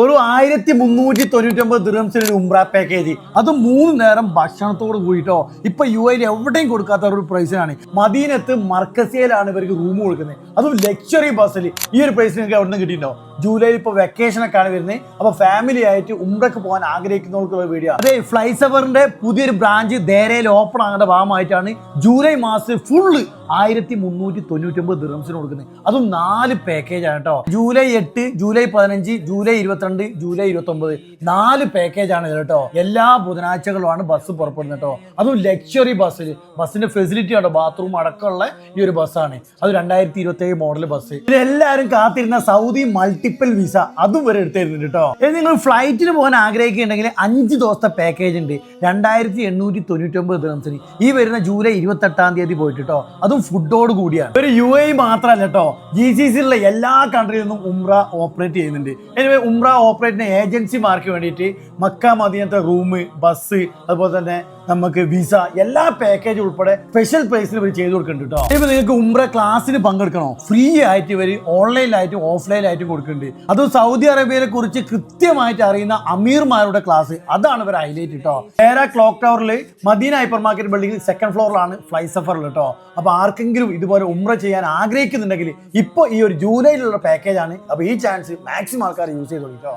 ഒരു 1399 ദിർഹംസിന് ഉംറ പാക്കേജ്, അത് 3 നേരം ഭക്ഷണത്തോട് കൂടിയിട്ടോ. ഇപ്പൊ UAE എവിടെയും കൊടുക്കാത്ത ഒരു പ്രൈസിനാണ്. മദീനത്ത് മർക്കസിയിലാണ് ഇവർക്ക് റൂം കൊടുക്കുന്നത്, അതും ലക്ഷറി ബസ്സിൽ. ഈ ഒരു പ്രൈസിന് നിങ്ങൾക്ക് എവിടെ നിന്ന് കിട്ടിയിട്ടുണ്ടോ? ജൂലൈയിൽ ഇപ്പോൾ വെക്കേഷൻ ഒക്കെ ആണ് വരുന്നത്. അപ്പൊ ഫാമിലി ആയിട്ട് ഉംറക്ക് പോകാൻ ആഗ്രഹിക്കുന്നവർക്കുള്ള വീഡിയോ. അതെ, ഫ്ലൈസവറിന്റെ പുതിയൊരു ബ്രാഞ്ച് ദേരയിൽ ഓപ്പൺ ആകേണ്ട ഭാഗമായിട്ടാണ് ജൂലൈ മാസത്തിൽ ഫുള്ള് 1399 ദിർഹംസിന് കൊടുക്കുന്നത്. അതും 4 പാക്കേജ് ആണ് കേട്ടോ. July 8, July 15, July 22, July 29 4 package ആണ് ഇത് കേട്ടോ. എല്ലാ ബുധനാഴ്ചകളുമാണ് ബസ് പുറപ്പെടുന്നത് കേട്ടോ. അതും ലക്ഷറി ബസ്സിൽ. ബസ്സിന്റെ ഫെസിലിറ്റി ആണ്, ബാത്റൂം അടക്കമുള്ള ഈ ഒരു ബസ്സാണ്. അത് 2027 മോഡൽ ബസ്. ഇതെല്ലാവരും കാത്തിരുന്ന സൗദി മൾട്ടിപ്പിൾ വിസ അതും വരെ എടുത്തിരുന്നുണ്ട് കേട്ടോ. നിങ്ങൾ ഫ്ലൈറ്റിന് പോകാൻ ആഗ്രഹിക്കുന്നുണ്ടെങ്കിൽ 5 ദിവസത്തെ പാക്കേജ് ഉണ്ട് 2899 ദിർഹംസിന്. ഈ വരുന്ന ജൂലൈ 28-ാം തീയതി പോയിട്ട് കേട്ടോ. അതും ഫുഡോട് കൂടിയാണ്. ഒരു UAE മാത്രമല്ല കേട്ടോ, GCCയിലുള്ള എല്ലാ കൺട്രിയിൽ നിന്നും ഉംറ ഓപ്പറേറ്റ് ചെയ്യുന്നുണ്ട്. എനിവേ, ഉംറ ഓപ്പറേറ്റ് ചെയ്യുന്ന ഏജൻസിമാർക്ക് വേണ്ടിയിട്ട് മക്ക മദീനത്തെ റൂം, ബസ്, അതുപോലെ തന്നെ നമുക്ക് വിസ, എല്ലാ പാക്കേജ് ഉൾപ്പെടെ സ്പെഷ്യൽ പ്രൈസിൽ ഇവർ ചെയ്ത് കൊടുക്കുന്നുണ്ട് കേട്ടോ. ഇപ്പൊ നിങ്ങൾക്ക് ഉംറ ക്ലാസ്സിന് പങ്കെടുക്കണോ? ഫ്രീ ആയിട്ട് ഇവർ ഓൺലൈനിലായിട്ടും ഓഫ്ലൈനിലായിട്ടും കൊടുക്കുന്നുണ്ട്. അതും സൗദി അറേബ്യയെ കുറിച്ച് കൃത്യമായിട്ട് അറിയുന്ന അമീർമാരുടെ ക്ലാസ്, അതാണ് ഇവർ ഹൈലൈറ്റ് കേട്ടോ. ക്ലോക്ക് ടവറിൽ Madina hypermarket building 2nd ഫ്ലോറിലാണ് ഫ്ലൈ സഫറിൽ കേട്ടോ. അപ്പൊ ആർക്കെങ്കിലും ഇതുപോലെ ഉംറ ചെയ്യാൻ ആഗ്രഹിക്കുന്നുണ്ടെങ്കിൽ ഇപ്പൊ ഈ ഒരു ജൂലൈയിലുള്ള പാക്കേജ് ആണ്. അപ്പൊ ഈ ചാൻസ് മാക്സിമം ആൾക്കാർ യൂസ് ചെയ്തോളൂ കേട്ടോ.